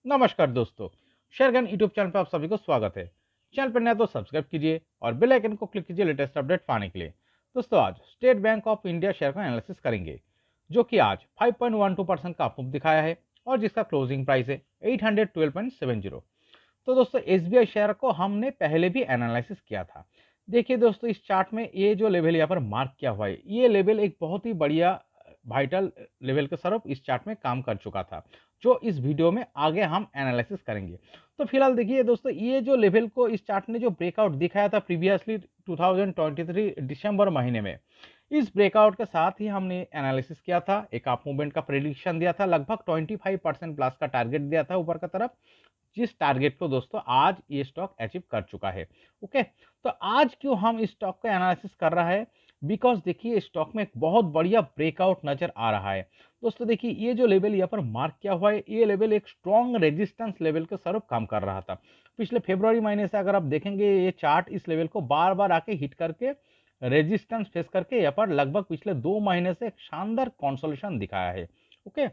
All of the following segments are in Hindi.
नमस्कार दोस्तों, शेयरगन यूट्यूब चैनल पर आप सभी को स्वागत है। चैनल पर नया तो सब्सक्राइब कीजिए और बेल आइकन को क्लिक कीजिए लेटेस्ट अपडेट पाने के लिए। दोस्तों, आज state bank of India share का एनालिसिस करेंगे, जो कि आज 5.12% का अप दिखाया है और जिसका क्लोजिंग प्राइस है 812.70। तो दोस्तों, एसबीआई शेयर को हमने पहले भी एनालिसिस किया था। देखिए दोस्तों, इस चार्ट में ये जो लेवल यहाँ पर मार्क किया हुआ है, ये लेवल एक बहुत ही बढ़िया वाइटल लेवल के स्वरूप इस चार्ट में काम कर चुका था, जो इस वीडियो में आगे हम एनालिसिस करेंगे। तो फिलहाल देखिए दोस्तों, ये जो लेवल को इस चार्ट ने जो ब्रेकआउट दिखाया था प्रीवियसली 2023 दिसंबर महीने में, इस ब्रेकआउट के साथ ही हमने एनालिसिस किया था, एक अप मूवमेंट का प्रेडिक्शन दिया था, लगभग 25% प्लस का टारगेट दिया था ऊपर की तरफ, जिस टारगेट को दोस्तों आज ये स्टॉक अचीव कर चुका है। ओके, तो आज क्यों हम इस स्टॉक का एनालिसिस कर रहा है? बिकॉज देखिए, स्टॉक में एक बहुत बढ़िया ब्रेकआउट नजर आ रहा है। दोस्तों देखिए, ये जो लेवल यहाँ पर मार्क किया हुआ है, ये लेवल एक स्ट्रॉन्ग रेजिस्टेंस लेवल के स्वरूप काम कर रहा था। पिछले फरवरी महीने से अगर आप देखेंगे, ये चार्ट इस लेवल को बार बार आके हिट करके रेजिस्टेंस फेस करके यहाँ पर लगभग पिछले 2 महीने से एक शानदार कॉन्सोलेशन दिखाया है। ओके,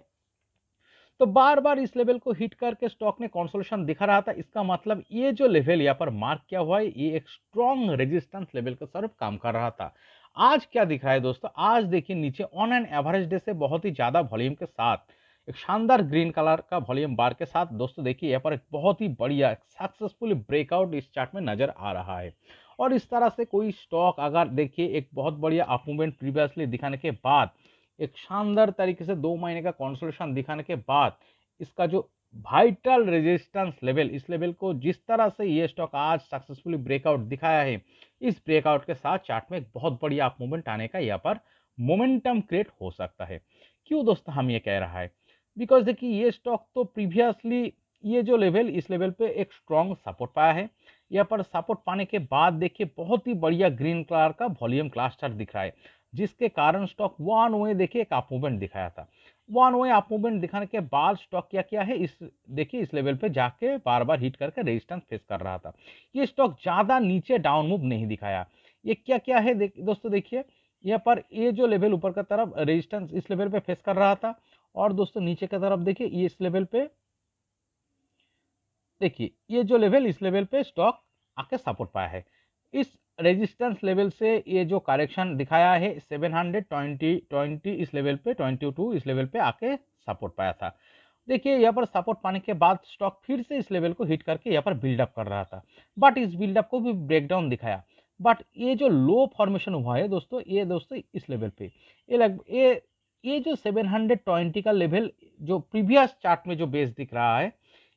तो बार बार इस लेवल को हिट करके स्टॉक ने कंसोलिडेशन दिखा रहा था। इसका मतलब ये जो लेवल यहाँ पर मार्क किया हुआ है, ये एक स्ट्रॉन्ग रेजिस्टेंस लेवल के स्वरूप काम कर रहा था। आज क्या दिख रहा है दोस्तों? आज देखिए, नीचे ऑन एन एवरेज डे से बहुत ही ज्यादा वॉल्यूम के साथ एक शानदार ग्रीन कलर का वॉल्यूम बार के साथ दोस्तों देखिए, यहाँ पर एक बहुत ही बढ़िया सक्सेसफुल ब्रेकआउट इस चार्ट में नजर आ रहा है। और इस तरह से कोई स्टॉक अगर देखिए एक बहुत बढ़िया अप मूवमेंट प्रीवियसली दिखाने के बाद, एक शानदार तरीके से 2 महीने का कंसोलिडेशन दिखाने के बाद, इसका जो वाइटल रेजिस्टेंस लेवल, इस लेवल को जिस तरह से ये स्टॉक आज सक्सेसफुली ब्रेकआउट दिखाया है, इस ब्रेकआउट के साथ चार्ट में एक बहुत बढ़िया अप मूवमेंट आने का यहाँ पर मोमेंटम क्रिएट हो सकता है। क्यों दोस्तों हम ये कह रहा है? बिकॉज देखिए, ये स्टॉक तो प्रीवियसली ये जो लेवल, इस लेवल पे एक स्ट्रॉन्ग सपोर्ट पाया है। यहाँ पर सपोर्ट पाने के बाद देखिए, बहुत ही बढ़िया ग्रीन कलर का वॉल्यूम क्लस्टर दिख रहा है, जिसके कारण स्टॉक वन वे देखिए एक अप मूवमेंट दिखाया था। वन वे अप मूवमेंट दिखाने के बाद स्टॉक क्या किया है, इस देखिए इस लेवल पे जाके बार बार हिट करके रेजिस्टेंस फेस कर रहा था। ये स्टॉक ज्यादा नीचे डाउन मूव नहीं दिखाया। ये क्या क्या है दोस्तों देखिए, यहाँ पर ये जो लेवल ऊपर की तरफ रेजिस्टेंस इस लेवल पे फेस कर रहा था, और दोस्तों नीचे की तरफ देखिए ये इस लेवल पे, देखिए ये जो लेवल, इस लेवल पे स्टॉक आके सपोर्ट पाया है। इस रेजिस्टेंस लेवल से ये जो करेक्शन दिखाया है 720 इस लेवल पे, 22 इस लेवल पे आके सपोर्ट पाया था। देखिए यहाँ पर सपोर्ट पाने के बाद स्टॉक फिर से इस लेवल को हिट करके यहाँ पर बिल्डअप कर रहा था, बट इस बिल्डअप को भी ब्रेकडाउन दिखाया। बट ये जो लो फॉर्मेशन हुआ है दोस्तों, ये दोस्तों इस लेवल पे, ये जो 720 का लेवल जो प्रीवियस चार्ट में जो बेस दिख रहा है,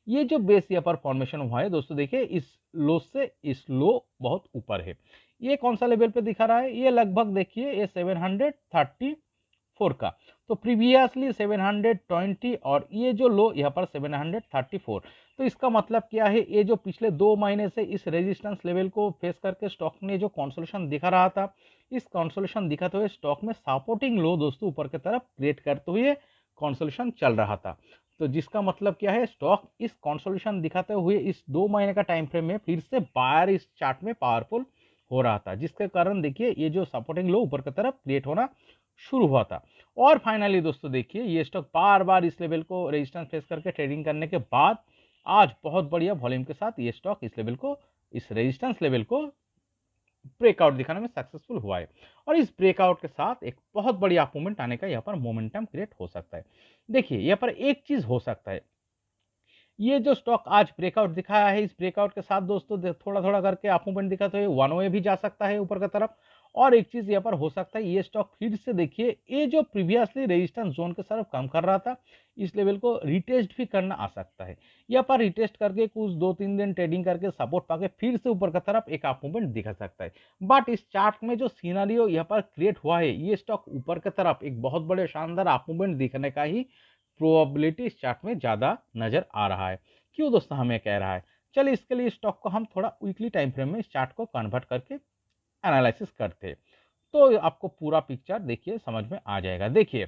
ये जो बेस यहाँ पर फॉर्मेशन हुआ है दोस्तों देखिए, इस लो से इस लो बहुत ऊपर है। ये कौन सा लेवल पे दिखा रहा है? ये लगभग देखिए ये 734 का। तो प्रीवियसली 720 और ये जो लो यहाँ पर 734। तो इसका मतलब क्या है? ये जो पिछले 2 महीने से इस रेजिस्टेंस लेवल को फेस करके स्टॉक ने जो कंसोलिडेशन दिखा रहा था, इस कंसोलिडेशन दिखाते हुए स्टॉक में सपोर्टिंग लो दोस्तों ऊपर की तरफ क्रिएट करते हुए कंसोलिडेशन चल रहा था। तो जिसका मतलब क्या है, स्टॉक इस कंसोलिडेशन दिखाते हुए इस 2 महीने का टाइम फ्रेम में फिर से बायर इस चार्ट में पावरफुल हो रहा था, जिसके कारण देखिए ये जो सपोर्टिंग लो ऊपर की तरफ क्रिएट होना शुरू हुआ था। और फाइनली दोस्तों देखिए, ये स्टॉक बार बार इस लेवल को रेजिस्टेंस फेस करके ट्रेडिंग करने के बाद आज बहुत बढ़िया वॉल्यूम के साथ ये स्टॉक इस लेवल को, इस रेजिस्टेंस लेवल को ब्रेकआउट दिखाने में सक्सेसफुल हुआ है। और इस ब्रेकआउट के साथ एक बहुत बड़ी अप मूवमेंट आने का यहाँ पर मोमेंटम क्रिएट हो सकता है। देखिए यहाँ पर एक चीज हो सकता है, ये जो स्टॉक आज ब्रेकआउट दिखाया है, इस ब्रेकआउट के साथ दोस्तों थोड़ा थोड़ा करके अप मूवमेंट दिखाते हुए वन वे भी जा सकता है ऊपर की तरफ। और एक चीज यहाँ पर हो सकता है, ये स्टॉक फिर से देखिए ये जो प्रीवियसली रेजिस्टेंस जोन के तरफ कम कर रहा था, इस लेवल को रिटेस्ट भी करना आ सकता है। यहाँ पर रिटेस्ट करके कुछ 2-3 दिन ट्रेडिंग करके सपोर्ट पाके फिर से ऊपर की तरफ एक अप मूवमेंट दिखा सकता है। बट इस चार्ट में जो सीनारियो यहाँ पर क्रिएट हुआ है, ये स्टॉक ऊपर की तरफ एक बहुत बड़े शानदार अप मूवमेंट दिखने का ही प्रोबेबिलिटी इस चार्ट में ज्यादा नजर आ रहा है। क्यों दोस्तों हमें कह रहा है? चलिए इसके लिए स्टॉक को हम थोड़ा वीकली टाइम फ्रेम में इस चार्ट को कन्वर्ट करके एनालिसिस करते हैं, तो आपको पूरा पिक्चर देखिए समझ में आ जाएगा। देखिए,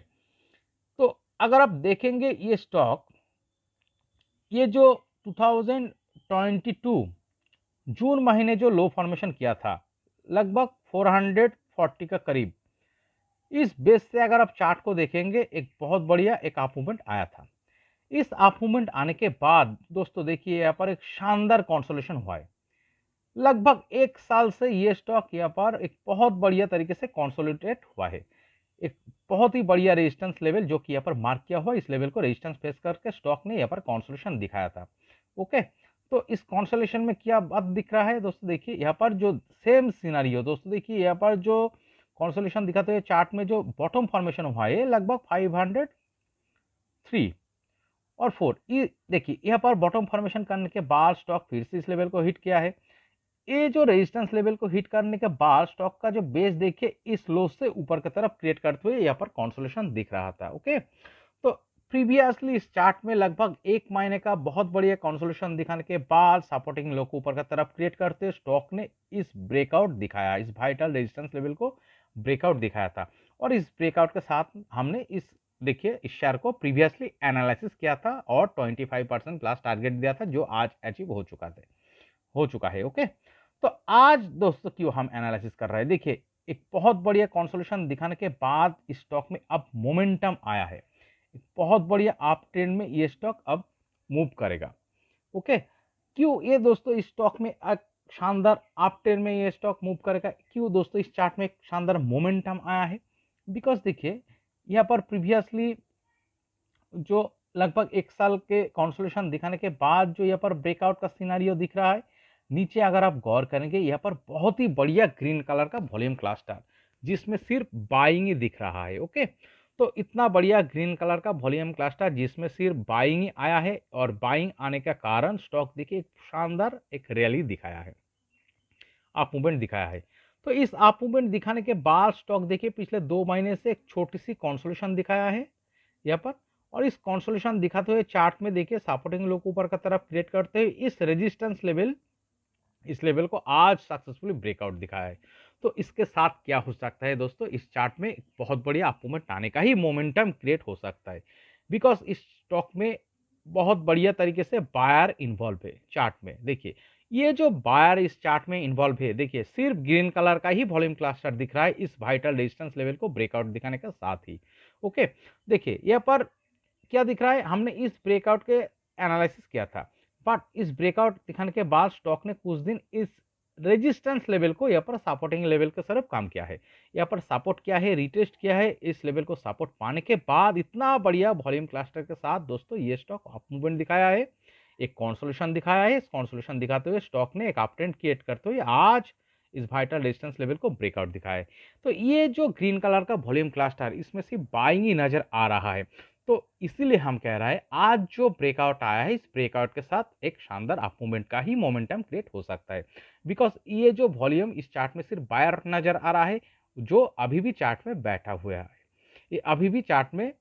तो अगर आप देखेंगे ये स्टॉक, ये जो 2022 जून महीने जो लो फॉर्मेशन किया था लगभग 440 का करीब, इस बेस से अगर आप चार्ट को देखेंगे एक बहुत बढ़िया एक अप मूवमेंट आया था। इस अप मूवमेंट आने के बाद दोस्तों देखिए यहाँ पर एक शानदार कंसोलिडेशन हुआ है। लगभग 1 साल से ये स्टॉक यहाँ पर एक बहुत बढ़िया तरीके से कंसोलिडेट हुआ है। एक बहुत ही बढ़िया रेजिस्टेंस लेवल जो कि यहाँ पर मार्क किया हुआ, इस लेवल को रेजिस्टेंस फेस करके स्टॉक ने यहाँ पर कंसोलिडेशन दिखाया था। ओके, तो इस कंसोलिडेशन में क्या बात दिख रहा है दोस्तों, देखिए यहाँ पर जो सेम सिनेरियो दोस्तों, देखिए यहाँ पर जो कंसोलिडेशन दिखाते हुए चार्ट में जो बॉटम फॉर्मेशन हुआ है लगभग 503 और 4, ये देखिए यहाँ पर बॉटम फॉर्मेशन करने के बाद स्टॉक फिर से इस लेवल को हिट किया है। ये जो रेजिस्टेंस लेवल को हिट करने के बाद स्टॉक का जो बेस देखिए इस लो से ऊपर की तरफ क्रिएट करते हुए यहाँ पर कंसोलिडेशन दिख रहा था। ओके, तो प्रीवियसली इस चार्ट में लगभग 1 महीने का बहुत बढ़िया कंसोलिडेशन दिखाने के बाद सपोर्टिंग लो को ऊपर की तरफ क्रिएट करते हुए स्टॉक ने इस ब्रेकआउट दिखाया, इस वाइटल रेजिस्टेंस लेवल को ब्रेकआउट दिखाया था। और इस ब्रेकआउट के साथ हमने इस देखिए इस शेयर को प्रीवियसली एनालिसिस किया था और 25% प्लस टारगेट दिया था जो आज अचीव हो चुका है। ओके, तो आज दोस्तों क्यों हम एनालिसिस कर रहे हैं, देखिए एक बहुत बढ़िया कंसोलिडेशन दिखाने के बाद स्टॉक में अब मोमेंटम आया है, एक बहुत बढ़िया अप ट्रेंड में ये स्टॉक अब मूव करेगा। ओके, क्यों ये दोस्तों इस स्टॉक में एक शानदार अप ट्रेंड में ये स्टॉक मूव करेगा, क्यों दोस्तों इस चार्ट में एक शानदार मोमेंटम आया है, बिकॉज देखिए यहाँ पर प्रीवियसली जो लगभग 1 साल के कंसोलिडेशन दिखाने के बाद जो यहाँ पर ब्रेकआउट का सिनेरियो दिख रहा है, नीचे अगर आप गौर करेंगे यहाँ पर बहुत ही बढ़िया ग्रीन कलर का वॉल्यूम क्लस्टर जिसमें सिर्फ बाइंग ही दिख रहा है। ओके, तो इतना बढ़िया ग्रीन कलर का वॉल्यूम क्लस्टर जिसमें सिर्फ बाइंग ही आया है और बाइंग आने के कारण स्टॉक देखिए शानदार एक रैली दिखाया है, अप मूवमेंट दिखाया है। तो इस अप मूवमेंट दिखाने के बाद स्टॉक देखिए पिछले 2 महीने से एक छोटी सी कंसोलिडेशन दिखाया है यहाँ पर, और इस कंसोलिडेशन दिखाते हुए चार्ट में देखिए सपोर्टिंग लो को ऊपर की तरफ क्रिएट करते हुए इस लेवल को आज सक्सेसफुली ब्रेकआउट दिखाया है। तो इसके साथ क्या हो सकता है दोस्तों, इस चार्ट में बहुत बढ़िया अप मूवमेंट आने का ही मोमेंटम क्रिएट हो सकता है, बिकॉज इस स्टॉक में बहुत बढ़िया तरीके से बायर इन्वॉल्व है। चार्ट में देखिए ये जो बायर इस चार्ट में इन्वॉल्व है, देखिए सिर्फ ग्रीन कलर का ही वॉल्यूम क्लस्टर दिख रहा है इस वाइटल रेजिस्टेंस लेवल को ब्रेकआउट दिखाने के साथ ही। ओके, देखिए यहाँ पर क्या दिख रहा है, हमने इस ब्रेकआउट के एनालिसिस किया था, बट इस ब्रेकआउट दिखाने के बाद स्टॉक ने कुछ दिन इस रेजिस्टेंस लेवल को यहाँ पर सपोर्टिंग लेवल के तरफ काम किया है, यहाँ पर सपोर्ट किया है, रिटेस्ट किया है। इस लेवल को सपोर्ट पाने के बाद इतना बढ़िया वॉल्यूम क्लस्टर के साथ दोस्तों ये स्टॉक अप मूवमेंट दिखाया है, एक कंसोलिडेशन दिखाया है। इस कंसोलिडेशन दिखाते हुए स्टॉक ने एक अप ट्रेंड क्रिएट करते हुए आज इस वाइटल रेजिस्टेंस लेवल को ब्रेकआउट दिखाया है। तो ये जो ग्रीन कलर का वॉल्यूम क्लस्टर इसमें सिर्फ बाइंग ही नजर आ रहा है, तो इसीलिए हम कह रहे हैं आज जो ब्रेकआउट आया है इस ब्रेकआउट के साथ एक शानदार अप मूवमेंट का ही मोमेंटम क्रिएट हो सकता है, बिकॉज ये जो वॉल्यूम इस चार्ट में सिर्फ बायर नजर आ रहा है जो अभी भी चार्ट में बैठा हुआ है, ये अभी भी चार्ट में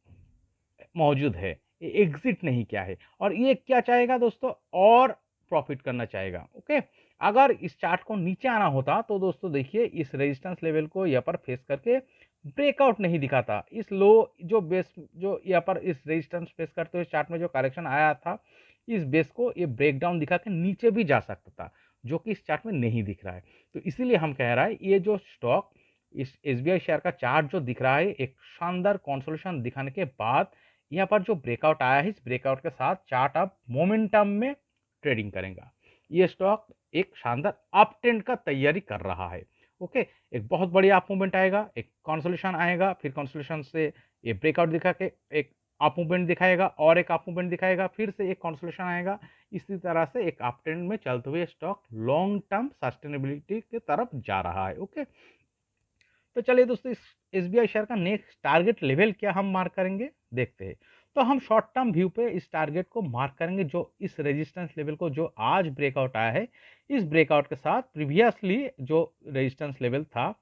मौजूद है, ये एग्जिट नहीं किया है और ये क्या चाहेगा दोस्तों, और प्रॉफिट करना चाहेगा। ओके, अगर इस चार्ट को नीचे आना होता तो दोस्तों देखिए इस रेजिस्टेंस लेवल को यहाँ पर फेस करके ब्रेकआउट नहीं दिखाता, इस लो जो बेस जो यहाँ पर इस रेजिस्टेंस फेस करते हुए चार्ट में जो करेक्शन आया था इस बेस को ये ब्रेकडाउन दिखा के नीचे भी जा सकता था, जो कि इस चार्ट में नहीं दिख रहा है। तो इसीलिए हम कह रहा है ये जो स्टॉक इस एसबीआई शेयर का चार्ट जो दिख रहा है एक शानदार कंसोलिडेशन दिखाने के बाद यहाँ पर जो ब्रेकआउट आया है इस ब्रेकआउट के साथ चार्ट अब मोमेंटम में ट्रेडिंग करेगा, ये स्टॉक एक शानदार अप ट्रेंड का तैयारी कर रहा है। ओके, एक बहुत बढ़िया अप मूवमेंट आएगा, एक कंसोलिडेशन आएगा, फिर कंसोलिडेशन से ये ब्रेकआउट दिखा के एक अप मूवमेंट दिखाएगा और एक अप मूवमेंट दिखाएगा, फिर से एक कंसोलिडेशन आएगा, इसी तरह से एक अप ट्रेंड में चलते हुए स्टॉक लॉन्ग टर्म सस्टेनेबिलिटी की तरफ जा रहा है। ओके, तो चलिए दोस्तों इस एसबीआई शेयर का नेक्स्ट टारगेट लेवल क्या हम मार्क करेंगे देखते हैं। तो हम शॉर्ट टर्म व्यू पे इस टारगेट को मार्क करेंगे जो इस रेजिस्टेंस लेवल को जो आज ब्रेकआउट आया है इस ब्रेकआउट के साथ प्रीवियसली जो रेजिस्टेंस लेवल था,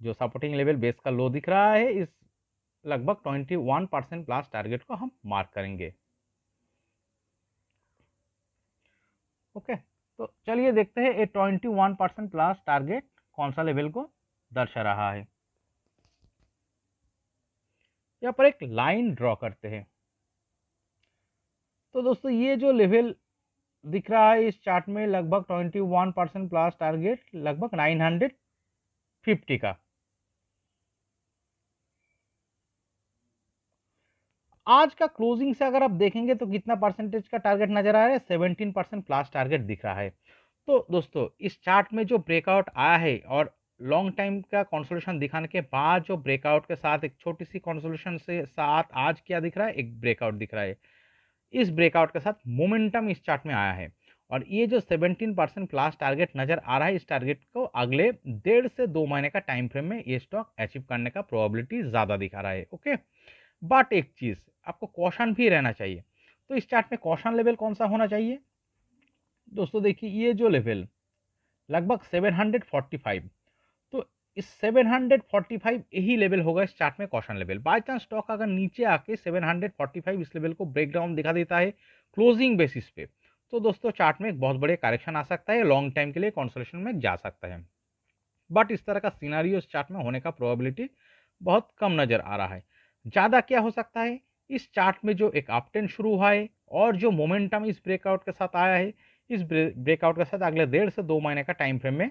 जो सपोर्टिंग लेवल बेस का लो दिख रहा है, इस लगभग 21% प्लस टारगेट को हम मार्क करेंगे। ओके, तो चलिए देखते हैं ये 21% प्लस टारगेट कौन सा लेवल को दर्शा रहा है। यहाँ पर एक लाइन ड्रॉ करते हैं। तो दोस्तों ये जो लेवल दिख रहा है इस चार्ट में लगभग 21% प्लस टारगेट लगभग 950 का। आज का क्लोजिंग से अगर आप देखेंगे तो कितना परसेंटेज का टारगेट नजर आ रहा है, 17% प्लस टारगेट दिख रहा है। तो दोस्तों इस चार्ट में जो ब्रेकआउट आया है और लॉन्ग टाइम का कंसोलिडेशन दिखाने के बाद जो ब्रेकआउट के साथ एक छोटी सी कंसोलिडेशन से साथ आज क्या दिख रहा है, एक ब्रेकआउट दिख रहा है। इस ब्रेकआउट के साथ मोमेंटम इस चार्ट में आया है और ये जो 17% प्लस टारगेट नजर आ रहा है, इस टारगेट को अगले 1.5 से 2 महीने का टाइम फ्रेम में ये स्टॉक अचीव करने का प्रोबेबिलिटी ज्यादा दिखा रहा है। ओके, बट एक चीज आपको कॉशन भी रहना चाहिए। तो इस चार्ट में कॉशन लेवल कौन सा होना चाहिए दोस्तों? देखिए ये जो लेवल लगभग 745, तो इस 745 यही लेवल होगा इस चार्ट में caution level. By chance stock अगर नीचे आके 745 इस लेवल को ब्रेक डाउन दिखा देता है क्लोजिंग बेसिस पे, तो दोस्तों चार्ट में एक बहुत बड़े करेक्शन आ सकता है, लॉन्ग टाइम के लिए कंसोलिडेशन में जा सकता है। बट इस तरह का सिनारियो इस चार्ट में होने का प्रोबेबिलिटी बहुत कम नजर आ रहा है। ज्यादा क्या हो सकता है, इस चार्ट में जो एक अप ट्रेंड शुरू हुआ है और जो मोमेंटम इस ब्रेकआउट के साथ आया है, इस ब्रेकआउट के साथ अगले 1.5 से 2 महीने का टाइम फ्रेम में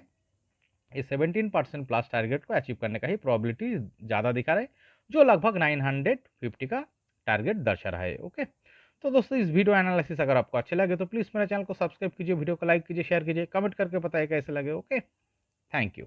इस 17% प्लस टारगेट को अचीव करने का ही प्रोबेबिलिटी ज़्यादा दिखा रहा है, जो लगभग 950 का टारगेट दर्शा रहा है। ओके, तो दोस्तों इस वीडियो एनालिसिस अगर आपको अच्छे लगे तो प्लीज़ मेरे चैनल को सब्सक्राइब कीजिए, वीडियो को लाइक कीजिए, शेयर कीजिए, कमेंट करके बताइए कैसे लगे। Okay, thank you.